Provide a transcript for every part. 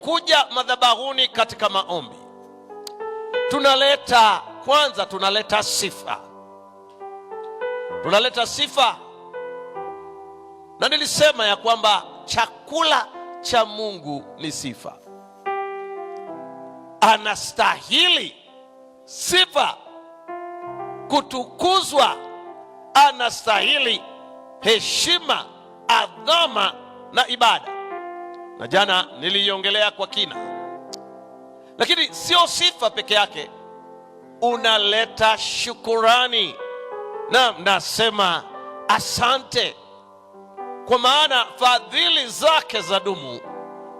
kuja madhabahuni katika maombi, tunaleta sifa. Tunaleta sifa. Na nilisema ya kwamba chakula cha Mungu ni sifa. Anastahili sifa, kutukuzwa, anastahili heshima, adhama na ibada. Na jana niliongelea kwa kina. Lakini sio sifa peke yake, unaleta shukurani. Na nasema asante, kwa maana fadhili zake zadumu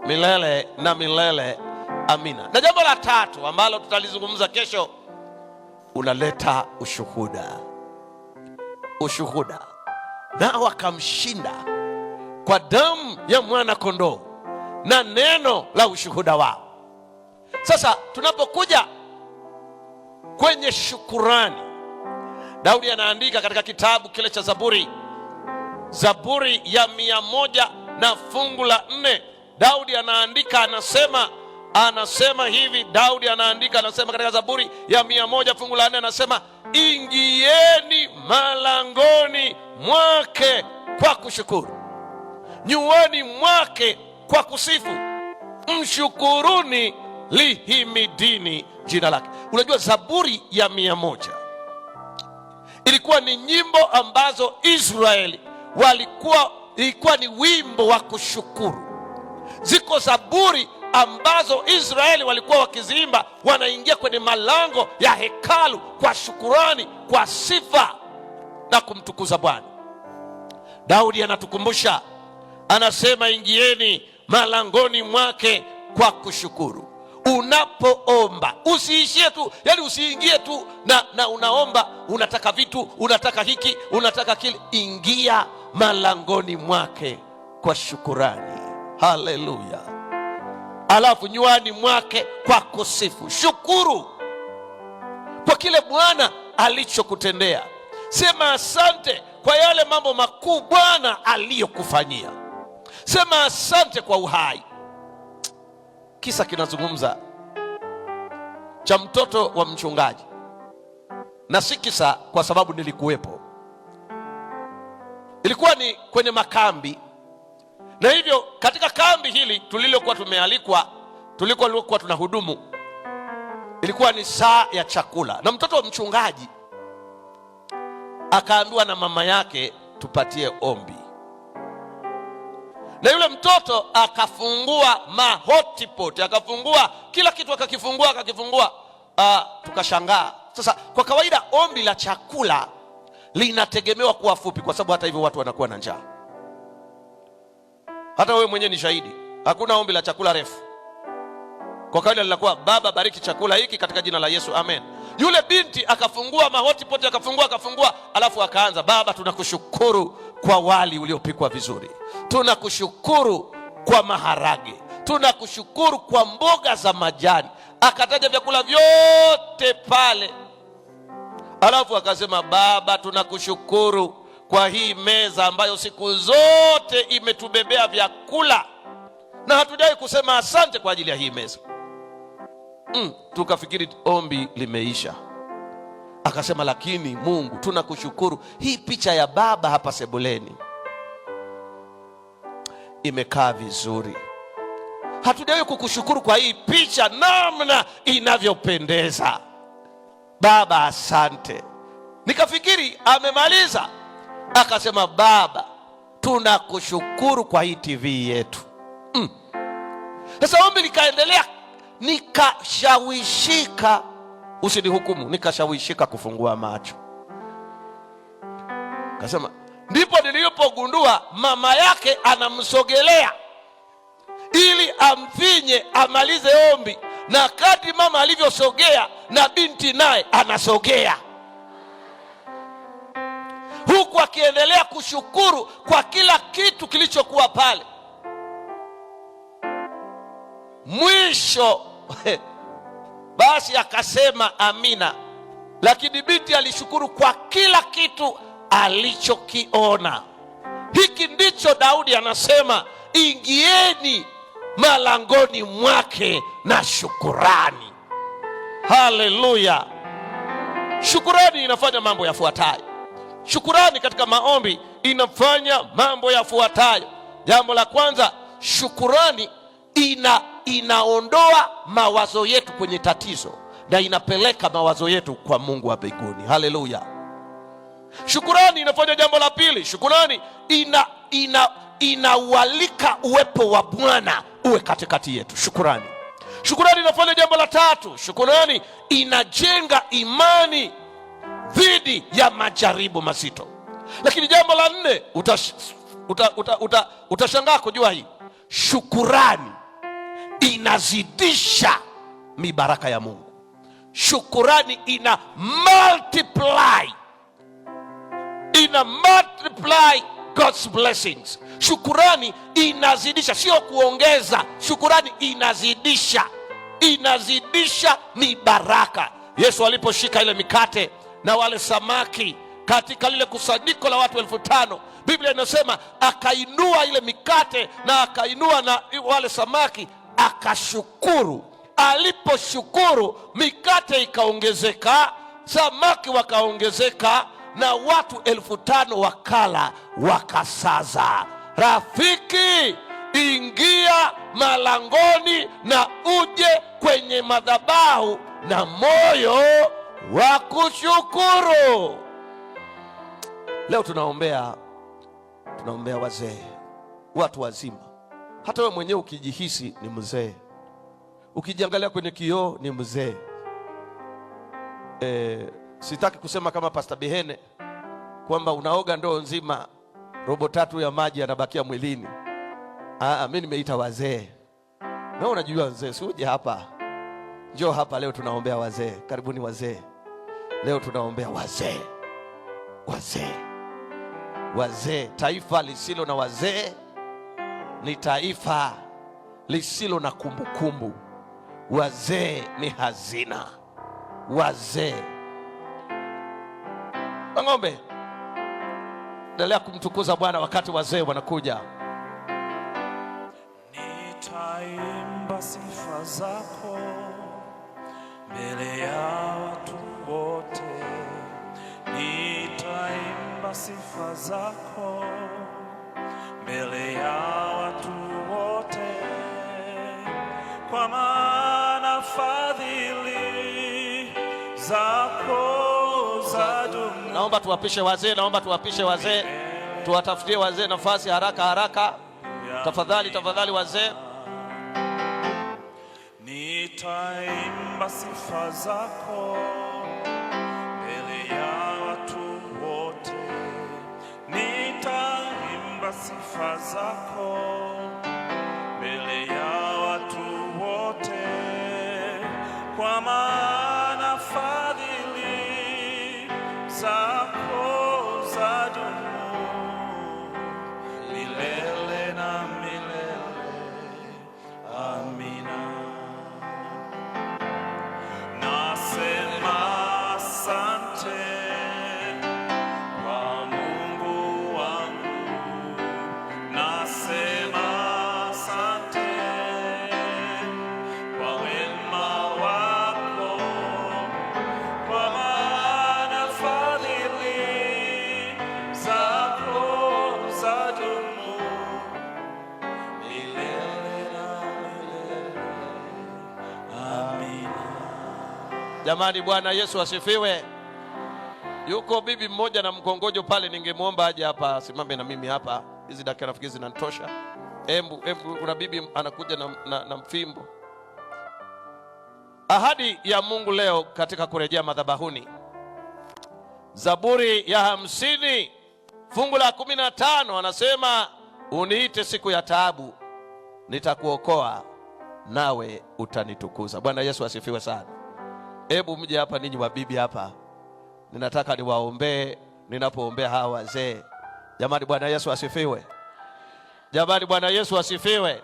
milele na milele. Amina. Na jambo la tatu ambalo tutalizungumza kesho, unaleta ushuhuda. Ushuhuda. Na wakamshinda kwa damu ya mwana kondoo na neno la ushuhuda wao. Sasa tunapokuja kwenye shukurani, Daudi anaandika katika kitabu kile cha Zaburi ya 100 na fungu la 4. Daudi anaandika, anasema hivi. Daudi anaandika, anasema katika Zaburi ya 100 fungu la 4, anasema ingieni malangoni mwake kwa kushukuru, nyuani mwake kwa kusifu, mshukuruni, lihimidini jina lake. Unajua Zaburi ya 100 ilikuwa ni nyimbo ambazo Israeli ilikuwa ni wimbo wa kushukuru. Ziko zaburi ambazo Israeli walikuwa wakiziimba, wanaingia kwenye malango ya hekalu kwa shukurani, kwa sifa na kumtukuza Bwana. Daudi anatukumbusha, anasema ingieni malangoni mwake kwa kushukuru. Unapoomba usiishie tu, usiingie tu na unaomba, unataka vitu, unataka hiki, unataka kile. Ingia malangoni mwake kwa shukurani. Haleluya. Alafu nyuani mwake kwa kusifu. Shukuru kwa kile Bwana alichokutendea. Sema asante kwa yale mambo makuu Bwana aliyokufanyia. Sema asante kwa uhai. Kisa kinazungumza cha mtoto wa mchungaji, na si kisa kwa sababu nilikuwepo. Ilikuwa ni kwenye makambi, na hivyo katika kambi hili tulilokuwa tumealikwa, tulikuwa tunahudumu, ilikuwa ni saa ya chakula, na mtoto wa mchungaji akaambiwa na mama yake tupatie ombi. Na yule mtoto akafungua mahotipot, akafungua kila kitu, akakifungua. Tukashangaa. Sasa kwa kawaida ombi la chakula linategemewa kuwa fupi, kwa sababu hata hivyo watu wanakuwa na njaa. Hata wewe mwenyewe ni shahidi, hakuna ombi la chakula refu. Kwa kawaida linakuwa Baba bariki chakula hiki katika jina la Yesu, amen. Yule binti akafungua mahotipot, akafungua, alafu akaanza, Baba tunakushukuru kwa wali uliopikwa vizuri, tunakushukuru kwa maharage, tunakushukuru kwa mboga za majani. Akataja vyakula vyote pale, alafu akasema, Baba tunakushukuru kwa hii meza ambayo siku zote imetubebea vyakula, na hatujai kusema asante kwa ajili ya hii meza. Tukafikiri ombi limeisha. Akasema, lakini Mungu tunakushukuru, hii picha ya Baba hapa sebuleni imekaa vizuri. Hatujai kukushukuru kwa hii picha, namna inavyopendeza. Baba asante. Nikafikiri amemaliza. Akasema, Baba tunakushukuru kwa hii TV yetu. Sasa ombi likaendelea, nikashawishika, usinihukumu, nikashawishika kufungua macho. Akasema, ndipo nilipogundua mama yake anamsogelea ili amfinye amalize ombi, na kadri mama alivyosogea na binti naye anasogea, huku akiendelea kushukuru kwa kila kitu kilichokuwa pale. Mwisho basi akasema amina, lakini binti alishukuru kwa kila kitu alichokiona. Hiki ndicho Daudi anasema, ingieni malangoni mwake na shukurani. Haleluya! Shukurani inafanya mambo yafuatayo. Shukurani katika maombi inafanya mambo yafuatayo. Jambo la kwanza, shukurani inaondoa mawazo yetu kwenye tatizo na inapeleka mawazo yetu kwa Mungu wa mbinguni. Haleluya! Shukurani inafanya jambo la pili. Shukurani inaualika uwepo wa Bwana uwe katikati yetu. Shukurani inafanya jambo la tatu. Shukurani inajenga imani dhidi ya majaribu mazito. Lakini jambo la nne, utashangaa kujua hii, shukurani inazidisha mibaraka ya Mungu. Shukurani ina multiply God's blessings. Shukurani inazidisha, sio kuongeza. Shukurani inazidisha mibaraka. Yesu aliposhika ile mikate na wale samaki katika lile kusanyiko la watu 5,000, Biblia inasema akainua ile mikate na akainua na wale samaki, akashukuru. Aliposhukuru, mikate ikaongezeka, samaki wakaongezeka, na watu 5,000 wakala wakasaza. Rafiki, ingia malangoni na uje kwenye madhabahu na moyo wa kushukuru. Leo tunaombea wazee, watu wazima. Hata wewe mwenyewe ukijihisi ni mzee, ukijiangalia kwenye kioo ni mzee. Sitaki kusema kama Pastor Bihene kwamba unaoga ndoo nzima, robo 3 ya maji yanabakia mwilini. Mimi nimeita wazee. Na unajua wazee, si uje hapa. Njoo hapa leo tunaombea wazee. Karibuni wazee. Leo tunaombea wazee. Taifa lisilo na wazee ni taifa lisilo na kumbukumbu. Wazee ni hazina. Wazee. Ng'ombe, endelea kumtukuza Bwana wakati wazee wanakuja. Nitaimba sifa zako mbele ya watu wote. Nitaimba sifa zako mbele ya watu wote, kwa maana fadhili zako za dunia. Naomba tuwapishe wazee, tuwatafutie wazee nafasi haraka. Tafadhali wazee. Nitaimba sifa zako mbele ya watu wote. Nitaimba sifa zako mbele ya watu wote, kwa maana fadhili zako zadumu milele na milele. Amina. Nasema asante kwa Mungu wangu. Nasema asante kwa wema wako, kwa maana fadhili zako zadumu milele na milele. Amina. Jamani, Bwana Yesu asifiwe. Yuko bibi mmoja na mkongojo pale, ningemwomba aje hapa simame na mimi hapa. Hizi dakika nafikiri zinanitosha. Embu kuna bibi anakuja na mfimbo. Ahadi ya Mungu leo katika kurejea madhabahuni, Zaburi ya 50 fungu la 15, anasema uniite siku ya taabu, nitakuokoa nawe utanitukuza. Bwana Yesu asifiwe sana. Hebu mje hapa ninyi wabibi hapa, ninataka niwaombee ninapoombea hawa wazee. Jamani, Bwana Yesu asifiwe. Jamani, Bwana Yesu asifiwe.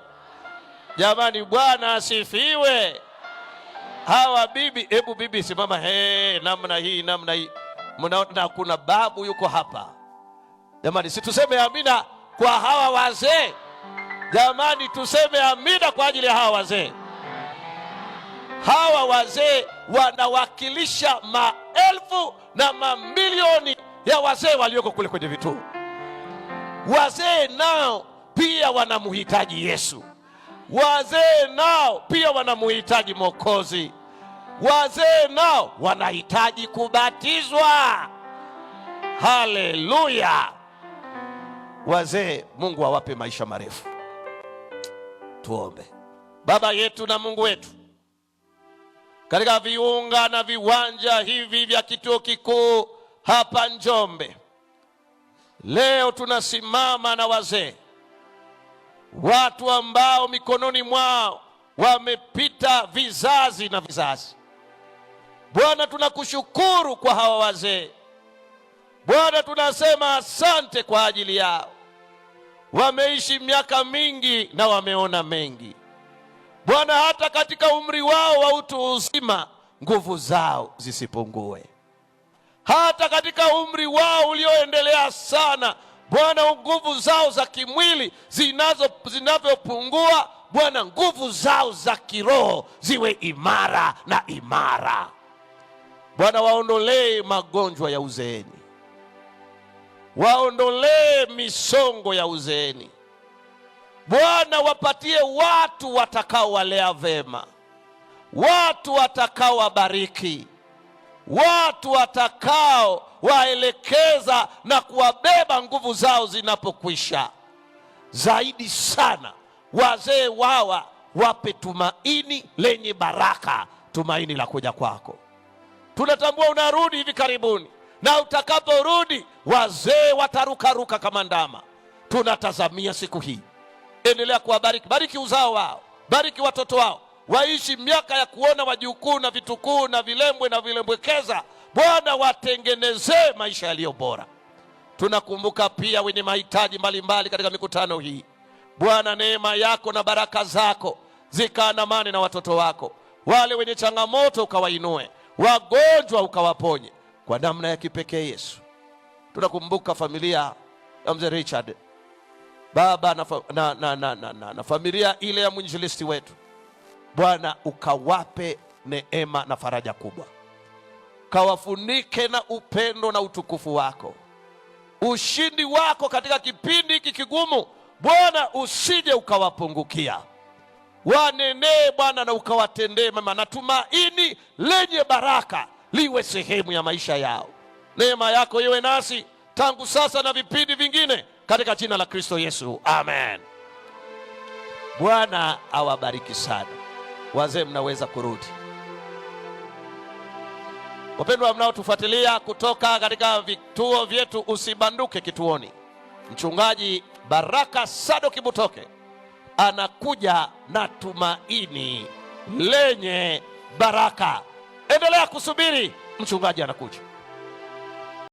Jamani, Bwana asifiwe. Hawa bibi, hebu bibi simama namna hii. Mnaona kuna babu yuko hapa. Jamani, si tuseme amina kwa hawa wazee. Jamani, tuseme amina kwa ajili ya hawa wazee. Hawa wazee wanawakilisha maelfu na mamilioni ya wazee walioko kule kwenye vituo. Wazee nao pia wanamhitaji Yesu. Wazee nao pia wanamhitaji Mwokozi. Wazee nao wanahitaji kubatizwa. Haleluya! Wazee, Mungu awape maisha marefu. Tuombe. Baba yetu na Mungu wetu, katika viunga na viwanja hivi vya kituo kikuu hapa Njombe, leo tunasimama na wazee, watu ambao mikononi mwao wamepita vizazi na vizazi. Bwana, tunakushukuru kwa hawa wazee. Bwana, tunasema asante kwa ajili yao. Wameishi miaka mingi na wameona mengi. Bwana, hata katika umri wao wa utu uzima, nguvu zao zisipungue. Hata katika umri wao ulioendelea sana, Bwana, nguvu zao za kimwili zinavyopungua, Bwana, nguvu zao za kiroho ziwe imara na imara. Bwana, waondolee magonjwa ya uzeeni. Waondolee misongo ya uzeeni. Bwana, wapatie watu watakao walea vema, watu watakao wabariki, watu watakao waelekeza na kuwabeba nguvu zao zinapokwisha. Zaidi sana wazee wawa wape tumaini lenye baraka, tumaini la kuja kwako. Tunatambua unarudi hivi karibuni, na utakaporudi wazee watarukaruka kama ndama. Tunatazamia siku hii. Endelea kuwabariki, bariki uzao wao, bariki watoto wao, waishi miaka ya kuona wajukuu na vitukuu na vilembwe na vilembwekeza. Bwana, watengenezee maisha yaliyo bora. Tunakumbuka pia wenye mahitaji mbalimbali katika mikutano hii. Bwana, neema yako na baraka zako zikaandamane na watoto wako. Wale wenye changamoto ukawainue, wagonjwa ukawaponye kwa namna ya kipekee. Yesu, tunakumbuka familia ya mzee Richard, baba na familia ile ya mwinjilisti wetu. Bwana, ukawape neema na faraja kubwa. Kawafunike na upendo na utukufu wako. Ushindi wako katika kipindi hiki kigumu, Bwana, usije ukawapungukia. Wanenee Bwana na ukawatendee mema, na tumaini lenye baraka liwe sehemu ya maisha yao. Neema yako iwe nasi tangu sasa na vipindi vingine, katika jina la Kristo Yesu, amen. Bwana awabariki sana. Wazee, mnaweza kurudi. Wapendwa mnaotufuatilia kutoka katika vituo vyetu, usibanduke kituoni. Mchungaji Baraka Sadoki Butoke anakuja na tumaini lenye baraka. Endelea kusubiri, mchungaji anakuja.